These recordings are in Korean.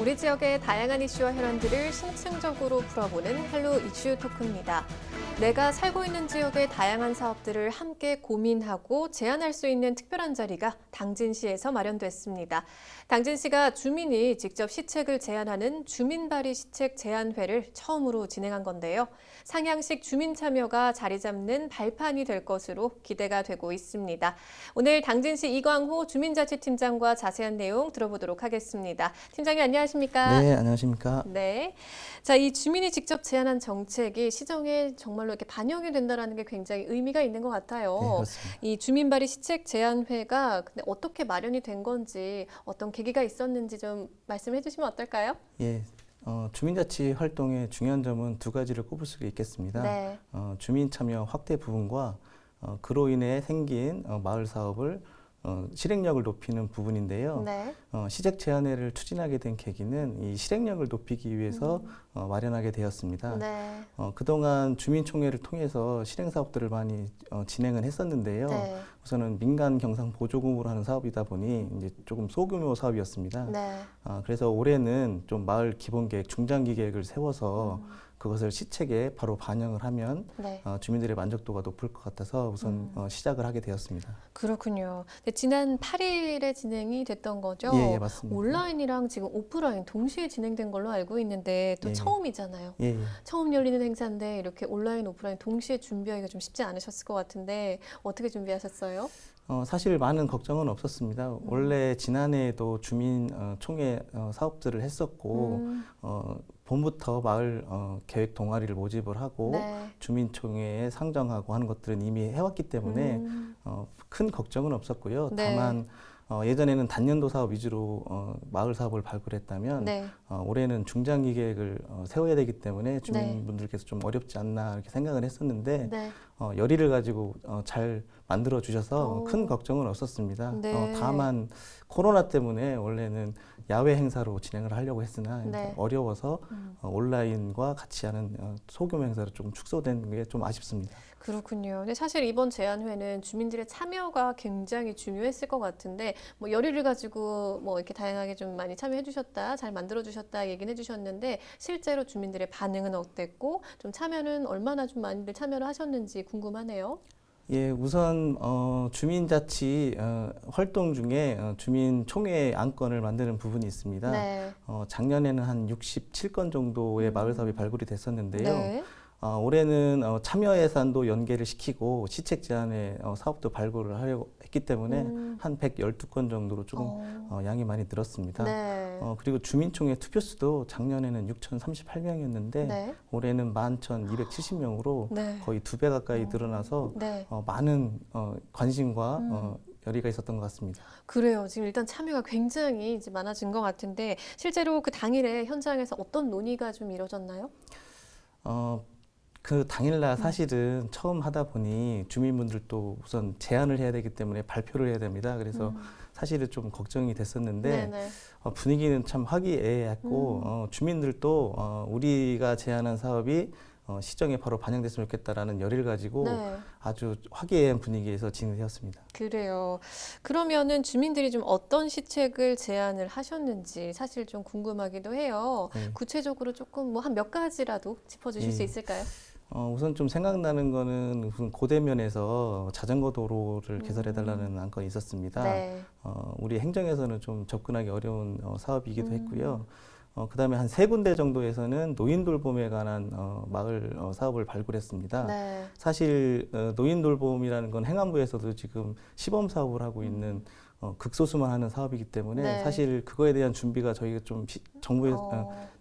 우리 지역의 다양한 이슈와 현안들을 심층적으로 풀어보는 헬로 이슈 토크입니다. 내가 살고 있는 지역의 다양한 사업들을 함께 고민하고 제안할 수 있는 특별한 자리가 당진시에서 마련됐습니다. 당진시가 주민이 직접 시책을 제안하는 주민발의 시책 제안회를 처음으로 진행한 건데요. 상향식 주민 참여가 자리 잡는 발판이 될 것으로 기대가 되고 있습니다. 오늘 당진시 이광호 주민자치팀장과 자세한 내용 들어보도록 하겠습니다. 팀장님 안녕하십니까? 네, 안녕하십니까? 네. 자, 이 주민이 직접 제안한 정책이 시정에 정말로 이렇게 반영이 된다는 게 굉장히 의미가 있는 것 같아요. 네, 그렇습니다. 이 주민발의 시책 제안회가 근데 어떻게 마련이 된 건지 어떤 계기가 있었는지 좀 말씀해 주시면 어떨까요? 예, 주민자치 활동의 중요한 점은 두 가지를 꼽을 수가 있겠습니다. 네. 주민 참여 확대 부분과 그로 인해 생긴 마을 사업을 실행력을 높이는 부분인데요. 네. 시책 제안회를 추진하게 된 계기는 이 실행력을 높이기 위해서 마련하게 되었습니다. 네. 그동안 주민총회를 통해서 실행 사업들을 많이 진행을 했었는데요. 네. 우선은 민간 경상 보조금으로 하는 사업이다 보니 이제 조금 소규모 사업이었습니다. 네. 그래서 올해는 좀 마을 기본계획, 중장기 계획을 세워서 그것을 시책에 바로 반영을 하면 네. 주민들의 만족도가 높을 것 같아서 우선 시작을 하게 되었습니다. 그렇군요. 근데 지난 8일에 진행이 됐던 거죠? 예, 맞습니다. 온라인이랑 지금 오프라인 동시에 진행된 걸로 알고 있는데 또 예. 처음이잖아요. 예, 예. 처음 열리는 행사인데 이렇게 온라인, 오프라인 동시에 준비하기가 좀 쉽지 않으셨을 것 같은데 어떻게 준비하셨어요? 사실 많은 걱정은 없었습니다. 원래 지난해에도 주민 총회 사업들을 했었고 봄부터 마을 계획 동아리를 모집을 하고 네. 주민총회에 상정하고 하는 것들은 이미 해왔기 때문에 큰 걱정은 없었고요. 네. 다만 예전에는 단년도 사업 위주로 마을 사업을 발굴했다면 네. 올해는 중장기 계획을 세워야 되기 때문에 주민분들께서 좀 어렵지 않나 이렇게 생각을 했었는데 네. 열의를 가지고 잘 만들어 주셔서 오. 큰 걱정은 없었습니다. 네. 다만 코로나 때문에 원래는 야외 행사로 진행을 하려고 했으나 네. 어려워서 온라인과 같이 하는 소규모 행사로 조금 축소된 게 좀 아쉽습니다. 그렇군요. 근데 사실 이번 제안회는 주민들의 참여가 굉장히 중요했을 것 같은데 뭐 열의를 가지고 뭐 이렇게 다양하게 좀 많이 참여해 주셨다, 잘 만들어 주셨다 얘기는 해주셨는데 실제로 주민들의 반응은 어땠고 좀 참여는 얼마나 좀 많이들 참여를 하셨는지 궁금하네요. 예, 우선 주민자치 활동 중에 주민총회 안건을 만드는 부분이 있습니다. 네. 작년에는 한 67건 정도의 마을 사업이 발굴이 됐었는데요. 네. 올해는 참여 예산도 연계를 시키고 시책 제안의 사업도 발굴을 하려고 했기 때문에 한 112건 정도로 조금 양이 많이 늘었습니다. 네. 그리고 주민총회 투표수도 작년에는 6,038명이었는데 네. 올해는 11,270명으로 네. 거의 2배 가까이 늘어나서 네. 많은 관심과 열의가 있었던 것 같습니다. 그래요. 지금 일단 참여가 굉장히 이제 많아진 것 같은데 실제로 그 당일에 현장에서 어떤 논의가 좀 이루어졌나요? 그 당일날 사실은 처음 하다 보니 주민분들도 우선 제안을 해야 되기 때문에 발표를 해야 됩니다. 그래서 사실은 좀 걱정이 됐었는데 네네. 분위기는 참 화기애애했고 주민들도 우리가 제안한 사업이 시정에 바로 반영됐으면 좋겠다라는 열의를 가지고 네. 아주 화기애애한 분위기에서 진행되었습니다. 그래요. 그러면은 주민들이 좀 어떤 시책을 제안을 하셨는지 사실 좀 궁금하기도 해요. 네. 구체적으로 조금 뭐 한 몇 가지라도 짚어주실 수 예. 있을까요? 우선 좀 생각나는 거는 무슨 고대면에서 자전거 도로를 개설해달라는 안건이 있었습니다. 네. 우리 행정에서는 좀 접근하기 어려운 사업이기도 했고요. 그다음에 한 3군데 정도에서는 노인 돌봄에 관한 마을 사업을 발굴했습니다. 네. 사실 노인 돌봄이라는 건 행안부에서도 지금 시범 사업을 하고 있는 극소수만 하는 사업이기 때문에 네. 사실 그거에 대한 준비가 저희가 좀 정부에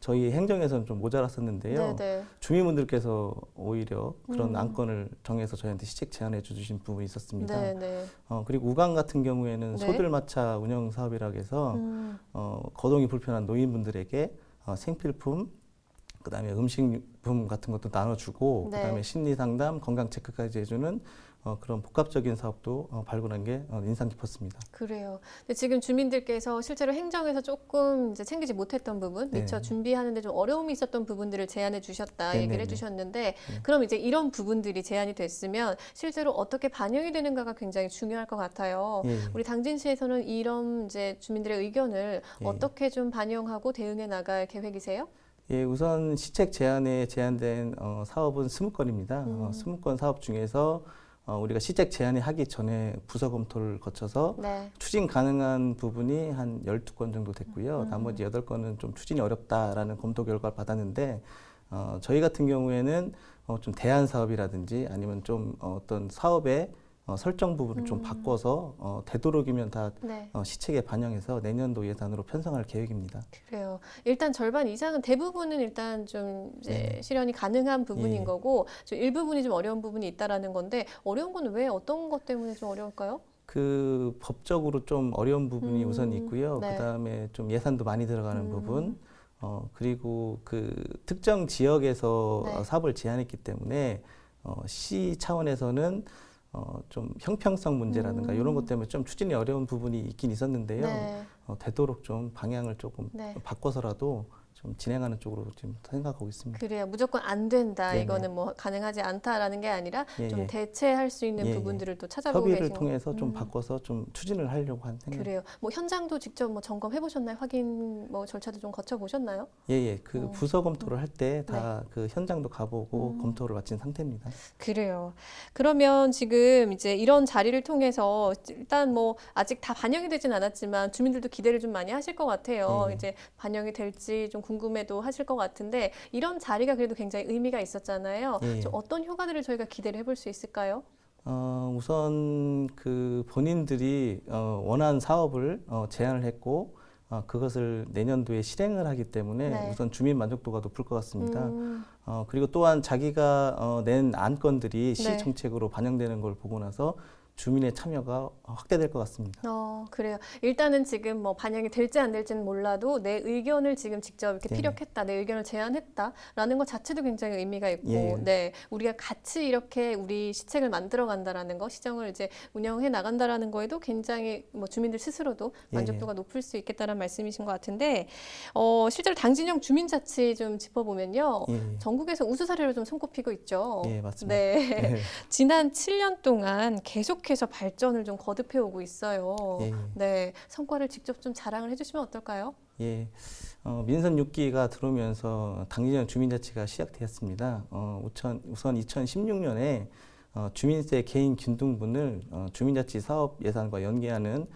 저희 행정에서는 좀 모자랐었는데요. 네네. 주민분들께서 오히려 그런 안건을 정해서 저희한테 시책 제안해 주신 부분이 있었습니다. 네네. 그리고 우강 같은 경우에는 네. 소들마차 운영 사업이라고 해서 거동이 불편한 노인분들에게 생필품, 그다음에 음식품 같은 것도 나눠주고 네. 그다음에 심리 상담, 건강 체크까지 해주는 그런 복합적인 사업도 발굴한 게 인상 깊었습니다. 그래요. 근데 지금 주민들께서 실제로 행정에서 조금 이제 챙기지 못했던 부분, 네. 미처 준비하는데 좀 어려움이 있었던 부분들을 제안해 주셨다 네, 얘기를 네, 네. 해주셨는데, 그럼 이제 이런 부분들이 제안이 됐으면 실제로 어떻게 반영이 되는가가 굉장히 중요할 것 같아요. 예, 우리 당진시에서는 이런 이제 주민들의 의견을 예. 어떻게 좀 반영하고 대응해 나갈 계획이세요? 예, 우선 시책 제안에 제안된 사업은 20건입니다. 20건 사업 중에서 우리가 시책 제안을 하기 전에 부서 검토를 거쳐서 네. 추진 가능한 부분이 한 12건 정도 됐고요. 나머지 8건은 좀 추진이 어렵다라는 검토 결과를 받았는데 저희 같은 경우에는 좀 대안 사업이라든지 아니면 좀 어떤 사업의 설정 부분을 좀 바꿔서 되도록이면 다 네. 시책에 반영해서 내년도 예산으로 편성할 계획입니다. 그래요. 일단 절반 이상은 대부분은 일단 좀 이제 네. 실현이 가능한 부분인 예. 거고, 좀 일부분이 좀 어려운 부분이 있다라는 건데, 어려운 건 왜 어떤 것 때문에 좀 어려울까요? 그 법적으로 좀 어려운 부분이 우선 있고요. 네. 그다음에 좀 예산도 많이 들어가는 부분, 그리고 그 특정 지역에서 네. 사업을 제한했기 때문에 시 차원에서는 좀 형평성 문제라든가 이런 것 때문에 좀 추진이 어려운 부분이 있긴 있었는데요. 네. 되도록 좀 방향을 조금 네. 바꿔서라도 좀 진행하는 쪽으로 지금 생각하고 있습니다. 그래요. 무조건 안 된다. 네네. 이거는 뭐 가능하지 않다라는 게 아니라 예, 좀 예. 대체할 수 있는 예, 예. 부분들을 또 찾아보고 협의를 계신 통해서 좀 음. 바꿔서 좀 추진을 하려고 한 생각. 그래요. 뭐 현장도 직접 뭐 점검해 보셨나요? 확인 뭐 절차도 좀 거쳐 보셨나요? 예. 그 부서 검토를 할 때 다 네. 그 현장도 가보고 검토를 마친 상태입니다. 그래요. 그러면 지금 이제 이런 자리를 통해서 일단 뭐 아직 다 반영이 되진 않았지만 주민들도 기대를 좀 많이 하실 것 같아요. 네. 이제 반영이 될지 좀 궁금해도 하실 것 같은데 이런 자리가 그래도 굉장히 의미가 있었잖아요. 예. 좀 어떤 효과들을 저희가 기대를 해볼 수 있을까요? 우선 그 본인들이 원한 사업을 제안을 했고 그것을 내년도에 실행을 하기 때문에 네. 우선 주민 만족도가 높을 것 같습니다. 음, 그리고 또한 자기가 낸 안건들이 시 네. 정책으로 반영되는 걸 보고 나서 주민의 참여가 확대될 것 같습니다. 그래요. 일단은 지금 뭐 반영이 될지 안 될지는 몰라도 내 의견을 지금 직접 이렇게 네네. 피력했다, 내 의견을 제안했다라는 것 자체도 굉장히 의미가 있고, 예. 네, 우리가 같이 이렇게 우리 시책을 만들어 간다라는 거, 시정을 이제 운영해 나간다라는 거에도 굉장히 뭐 주민들 스스로도 예. 만족도가 높을 수 있겠다는 말씀이신 것 같은데, 실제로 당진형 주민자치 좀 짚어보면요, 예. 전국에서 우수 사례로 좀 손꼽히고 있죠. 예, 맞습니다. 네. 예. 지난 7년 동안 계속해서 발전을 좀 거듭해 오고 있어요. 예. 네, 성과를 직접 좀 자랑을 해주시면 어떨까요? 예, 민선 6기가 들어오면서 당진형 주민자치가 시작되었습니다. 우선 2016년에 주민세 개인 균등분을 주민자치 사업 예산과 연계하는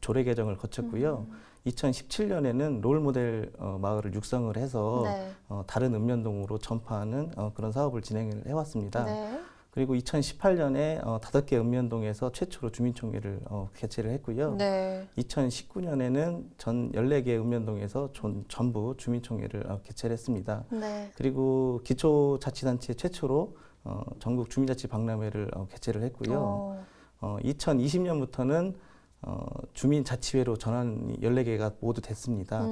조례 개정을 거쳤고요. 2017년에는 롤모델 마을을 육성을 해서 네. 다른 읍면동으로 전파하는 그런 사업을 진행을 해왔습니다. 네. 그리고 2018년에 5개 읍면동에서 최초로 주민총회를 개최를 했고요. 네. 2019년에는 전 14개 읍면동에서 전부 주민총회를 개최를 했습니다. 네. 그리고 기초자치단체 최초로 전국 주민자치 박람회를 개최를 했고요. 2020년부터는 주민자치회로 전환이 14개가 모두 됐습니다.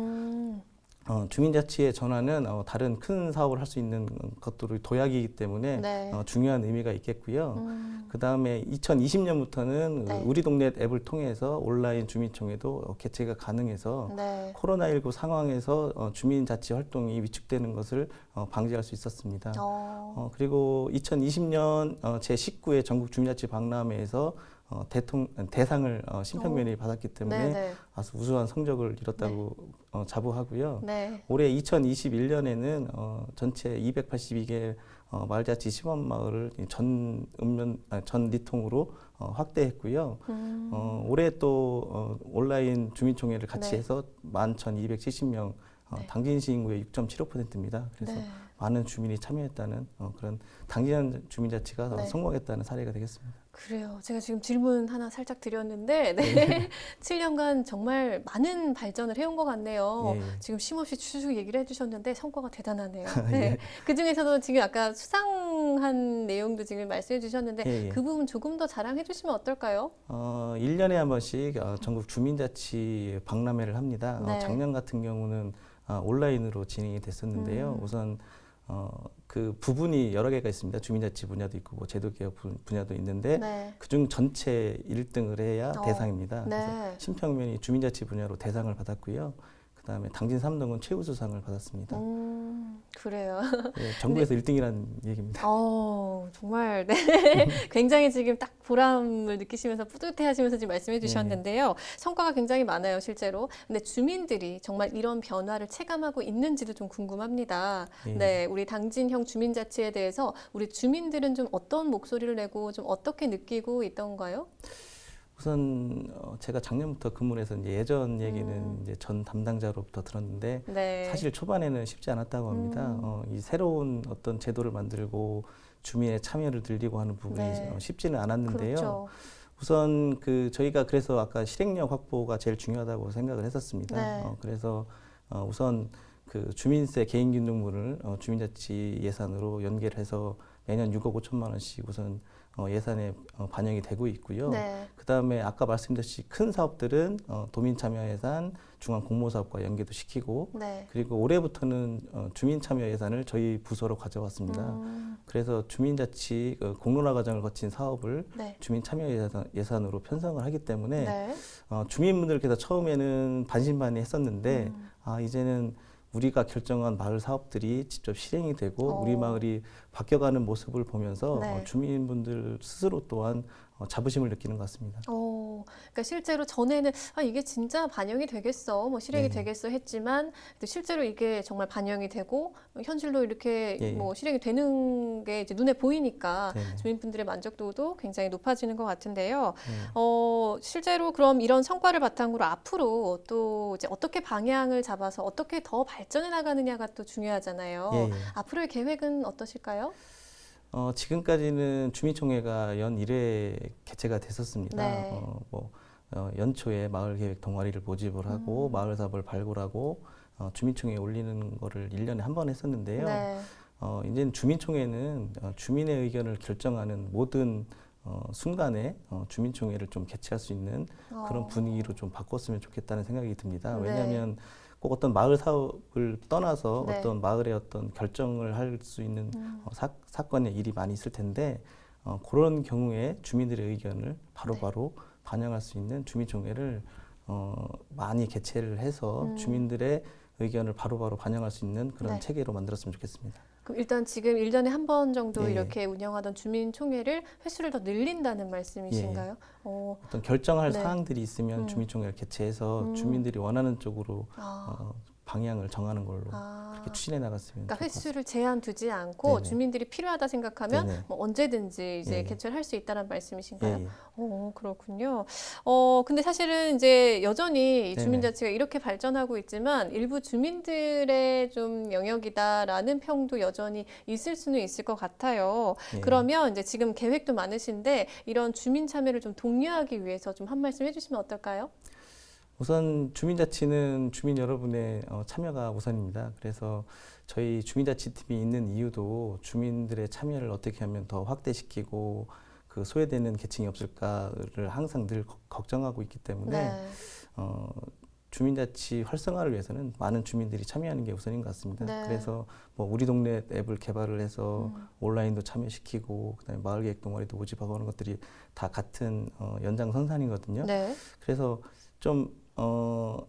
주민자치의 전환은 다른 큰 사업을 할 수 있는 것들이 도약이기 때문에 네. 중요한 의미가 있겠고요. 그 다음에 2020년부터는 네. 우리 동네 앱을 통해서 온라인 주민총회도 개최가 가능해서 네. 코로나19 상황에서 주민자치 활동이 위축되는 것을 방지할 수 있었습니다. 그리고 2020년 제19회 전국 주민자치 박람회에서 대상을 심평면이 받았기 때문에 네. 아주 우수한 성적을 이뤘다고 자부하고요. 네. 올해 2021년에는 전체 282개 마을자치 시범마을을 전 리통으로 확대했고요. 올해 또 온라인 주민총회를 같이 네. 해서 11,270명 네. 당진시 인구의 6.75%입니다. 그래서 네. 많은 주민이 참여했다는 그런 당진 주민자치가 네. 성공했다는 사례가 되겠습니다. 그래요. 제가 지금 질문 하나 살짝 드렸는데, 네. 7년간 정말 많은 발전을 해온 것 같네요. 예. 지금 쉼없이 쭉 얘기를 해주셨는데 성과가 대단하네요. 예. 네. 그 중에서도 지금 아까 수상한 내용도 지금 말씀해 주셨는데 예. 그 부분 조금 더 자랑해 주시면 어떨까요? 1년에 한 번씩 전국 주민자치 박람회를 합니다. 네. 작년 같은 경우는 온라인으로 진행이 됐었는데요. 우선 그 부분이 여러 개가 있습니다. 주민자치 분야도 있고 뭐 제도개혁 분야도 있는데 네. 그중 전체 1등을 해야 대상입니다. 네. 그래서 심평면이 주민자치 분야로 대상을 받았고요. 그다음에 당진 3등은 최우수상을 받았습니다. 그래요. 예, 정부에서 1등이라는 얘기입니다. 정말 네. 굉장히 지금 딱 보람을 느끼시면서 뿌듯해하시면서 지금 말씀해 주셨는데요. 성과가 굉장히 많아요, 실제로. 근데 주민들이 정말 이런 변화를 체감하고 있는지도 좀 궁금합니다. 예. 네, 우리 당진형 주민자치에 대해서 우리 주민들은 좀 어떤 목소리를 내고 좀 어떻게 느끼고 있던가요? 우선 제가 작년부터 근무를 해서 이제 예전 얘기는 이제 전 담당자로부터 들었는데 네. 사실 초반에는 쉽지 않았다고 합니다. 이 새로운 어떤 제도를 만들고 주민의 참여를 늘리고 하는 부분이 네. 쉽지는 않았는데요. 그렇죠. 우선 저희가 그래서 아까 실행력 확보가 제일 중요하다고 생각을 했었습니다. 네. 그래서 우선 그 주민세 개인기능분을 주민자치 예산으로 연계해서 매년 6억 5천만 원씩 우선 예산에 반영이 되고 있고요. 네. 그다음에 아까 말씀드렸듯이 큰 사업들은 도민참여예산, 중앙공모사업과 연계도 시키고 네. 그리고 올해부터는 주민참여예산을 저희 부서로 가져왔습니다. 그래서 주민자치 공론화 과정을 거친 사업을 네. 주민참여예산으로 편성을 하기 때문에 네. 주민분들께서 처음에는 반신반의했었는데 이제는 우리가 결정한 마을 사업들이 직접 실행이 되고 우리 마을이 바뀌어가는 모습을 보면서 네. 주민분들 스스로 또한 자부심을 느끼는 것 같습니다. 그러니까 실제로 전에는 이게 진짜 반영이 되겠어, 뭐 실행이 네네. 되겠어 했지만 또 실제로 이게 정말 반영이 되고 현실로 이렇게 예. 뭐 실행이 되는 게 이제 눈에 보이니까 네네. 주민분들의 만족도도 굉장히 높아지는 것 같은데요. 네. 실제로 그럼 이런 성과를 바탕으로 앞으로 또 이제 어떻게 방향을 잡아서 어떻게 더 발전해 나가느냐가 또 중요하잖아요. 예, 예. 앞으로의 계획은 어떠실까요? 지금까지는 주민총회가 연 1회 개최가 됐었습니다. 네. 연초에 마을계획 동아리를 모집을 하고 마을 사업을 발굴하고 주민총회에 올리는 거를 1년에 한 번 했었는데요. 네. 이제는 주민총회는 주민의 의견을 결정하는 모든 순간에 주민총회를 좀 개최할 수 있는 그런 분위기로 좀 바꿨으면 좋겠다는 생각이 듭니다. 네. 왜냐하면 꼭 어떤 마을 사업을 떠나서 네. 어떤 마을의 어떤 결정을 할 수 있는 사건의 일이 많이 있을 텐데 그런 경우에 주민들의 의견을 바로바로 반영할 수 있는 주민총회를 많이 개최를 해서 주민들의 의견을 바로바로 반영할 수 있는 그런 네. 체계로 만들었으면 좋겠습니다. 그럼 일단 지금 1년에 한 번 정도 예. 이렇게 운영하던 주민총회를 횟수를 더 늘린다는 말씀이신가요? 어떤 결정할 네. 사항들이 있으면 주민총회를 개최해서 주민들이 원하는 쪽으로 아. 방향을 정하는 걸로 아. 그렇게 추진해 나갔으면 그러니까 좋을 것 같습니다. 횟수를 제한 두지 않고 네네. 주민들이 필요하다 생각하면 네네. 뭐 언제든지 이제 예. 개최를 할 수 있다는 말씀이신가요? 예. 그렇군요. 근데 사실은 이제 여전히 이 네네. 주민자치가 이렇게 발전하고 있지만 일부 주민들의 좀 영역이다라는 평도 여전히 있을 수는 있을 것 같아요. 예. 그러면 이제 지금 계획도 많으신데 이런 주민 참여를 좀 독려하기 위해서 좀 한 말씀 해주시면 어떨까요? 우선 주민자치는 주민 여러분의 참여가 우선입니다. 그래서 저희 주민자치팀이 있는 이유도 주민들의 참여를 어떻게 하면 더 확대시키고 그 소외되는 계층이 없을까를 항상 늘 걱정하고 있기 때문에 네. 주민자치 활성화를 위해서는 많은 주민들이 참여하는 게 우선인 것 같습니다. 네. 그래서 뭐 우리 동네 앱을 개발을 해서 온라인도 참여시키고 그다음에 마을계획 동아리도 모집하고 하는 것들이 다 같은 연장선상이거든요. 네. 그래서 좀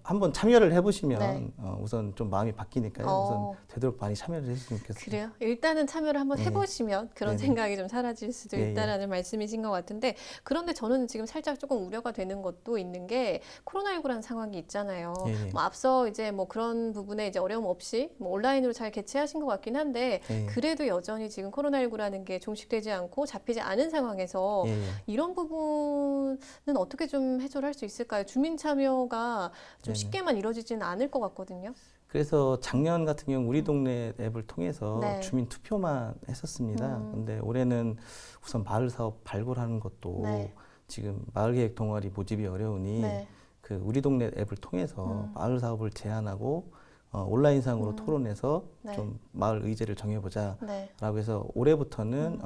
한번 참여를 해보시면 네. 우선 좀 마음이 바뀌니까요. 어. 우선 되도록 많이 참여를 해주시면 좋겠습니다. 그래요? 일단은 참여를 한번 네. 해보시면 그런 네네. 생각이 좀 사라질 수도 예, 예. 있다라는 말씀이신 것 같은데 그런데 저는 지금 살짝 조금 우려가 되는 것도 있는 게 코로나19라는 상황이 있잖아요. 예, 예. 뭐 앞서 이제 뭐 그런 부분에 이제 어려움 없이 뭐 온라인으로 잘 개최하신 것 같긴 한데 예, 예. 그래도 여전히 지금 코로나19라는 게 종식되지 않고 잡히지 않은 상황에서 예, 예. 이런 부분은 어떻게 좀 해소를 할 수 있을까요? 주민 참여가 좀 네네. 쉽게만 이루어지지는 않을 것 같거든요. 그래서 작년 같은 경우 우리 동네 앱을 통해서 네. 주민 투표만 했었습니다. 근데 올해는 우선 마을 사업 발굴하는 것도 네. 지금 마을계획 동아리 모집이 어려우니 네. 그 우리 동네 앱을 통해서 마을 사업을 제안하고 온라인상으로 토론해서 네. 좀 마을 의제를 네. 정해보자라고 해서 올해부터는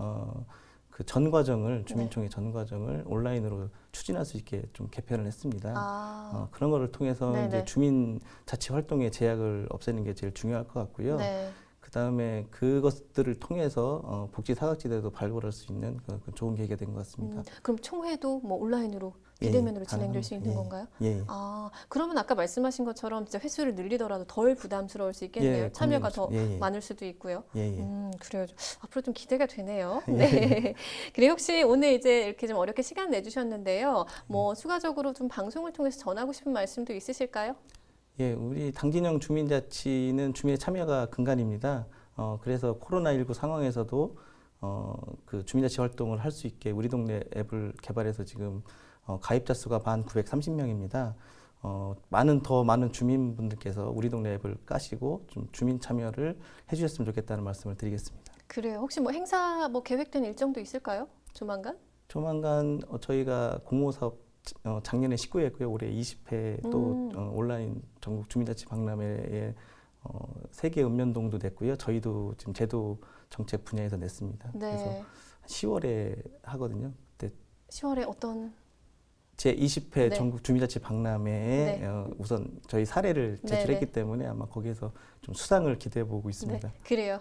그 전 과정을 주민총회 전 과정을 온라인으로 추진할 수 있게 좀 개편을 했습니다. 그런 거를 통해서 네네. 이제 주민 자치 활동의 제약을 없애는 게 제일 중요할 것 같고요. 네. 그 그다음에 그것들을 통해서 복지 사각지대도 발굴할 수 있는 그 좋은 계기가 된 것 같습니다. 그럼 총회도 뭐 온라인으로 예, 비대면으로 진행될 수 있는 예, 건가요? 예. 아, 그러면 아까 말씀하신 것처럼 진짜 횟수를 늘리더라도 덜 부담스러울 수 있겠네요. 예, 참여가 더 예, 예. 많을 수도 있고요. 예, 예. 그래요. 앞으로 좀 기대가 되네요. 예. 네. 그리고 혹시 오늘 이제 이렇게 좀 어렵게 시간 내주셨는데요. 뭐 추가적으로 좀 방송을 통해서 전하고 싶은 말씀도 있으실까요? 예, 우리 당진형 주민자치는 주민의 참여가 근간입니다. 그래서 코로나19 상황에서도 그 주민자치 활동을 할 수 있게 우리 동네 앱을 개발해서 지금 가입자 수가 1,930명입니다. 더 많은 주민분들께서 우리 동네 앱을 까시고 좀 주민 참여를 해주셨으면 좋겠다는 말씀을 드리겠습니다. 그래요. 혹시 뭐 행사 뭐 계획된 일정도 있을까요? 조만간? 조만간 저희가 공모사업 작년에 19회 했고요. 올해 20회 또 온라인 전국 주민자치 박람회에 세계 읍면동도 냈고요. 저희도 지금 제도 정책 분야에서 냈습니다. 네. 그래서 10월에 하거든요. 그때 10월에 어떤? 제 20회 네. 전국 주민자치 박람회에 네. 우선 저희 사례를 제출했기 네. 때문에 아마 거기에서 좀 수상을 기대해 보고 있습니다. 네, 그래요.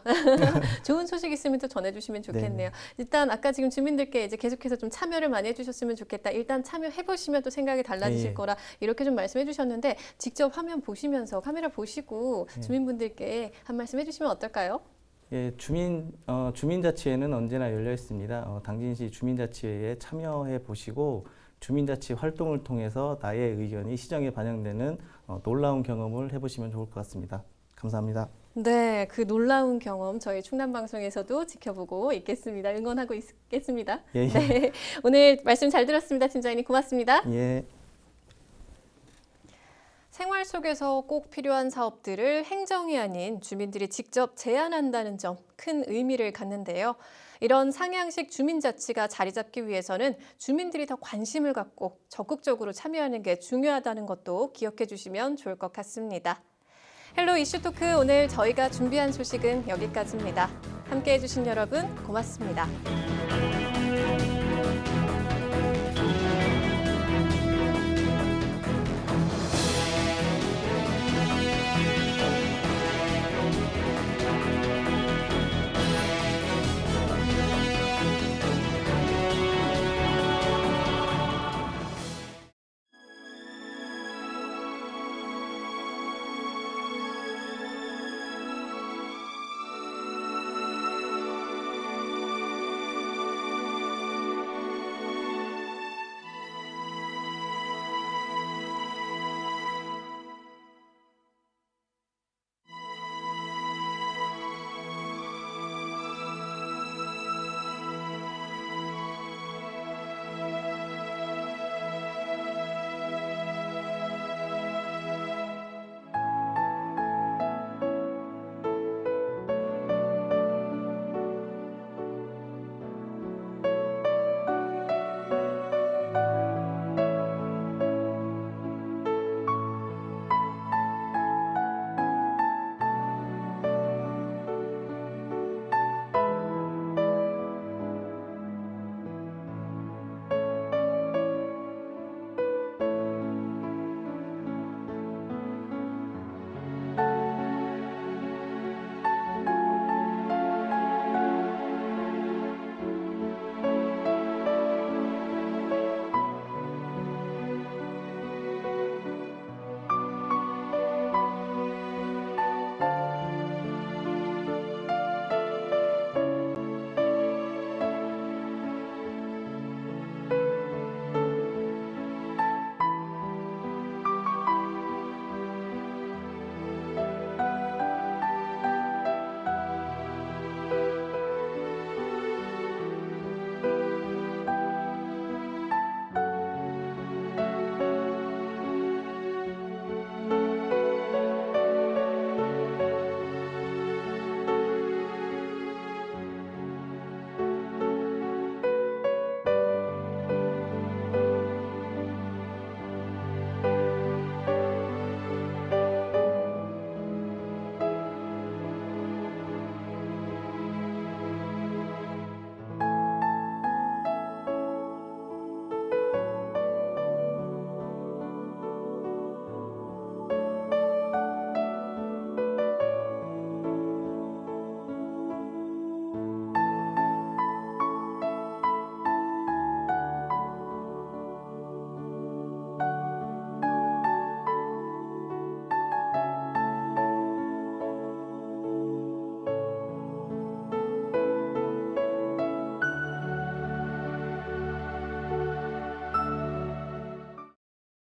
좋은 소식 있으면 또 전해주시면 좋겠네요. 네. 일단 아까 지금 주민들께 이제 계속해서 좀 참여를 많이 해주셨으면 좋겠다. 일단 참여해 보시면 또 생각이 달라지실 예. 거라 이렇게 좀 말씀해 주셨는데 직접 화면 보시면서 카메라 보시고 예. 주민분들께 한 말씀 해주시면 어떨까요? 예, 주민자치회는 언제나 열려 있습니다. 당진시 주민자치회에 참여해 보시고 주민자치 활동을 통해서 나의 의견이 시정에 반영되는 놀라운 경험을 해보시면 좋을 것 같습니다. 감사합니다. 네, 그 놀라운 경험 저희 충남방송에서도 지켜보고 있겠습니다. 응원하고 있겠습니다. 예, 예. 네, 오늘 말씀 잘 들었습니다. 팀장님 고맙습니다. 예. 생활 속에서 꼭 필요한 사업들을 행정이 아닌 주민들이 직접 제안한다는 점 큰 의미를 갖는데요. 이런 상향식 주민자치가 자리 잡기 위해서는 주민들이 더 관심을 갖고 적극적으로 참여하는 게 중요하다는 것도 기억해 주시면 좋을 것 같습니다. 헬로 이슈토크 오늘 저희가 준비한 소식은 여기까지입니다. 함께해 주신 여러분 고맙습니다.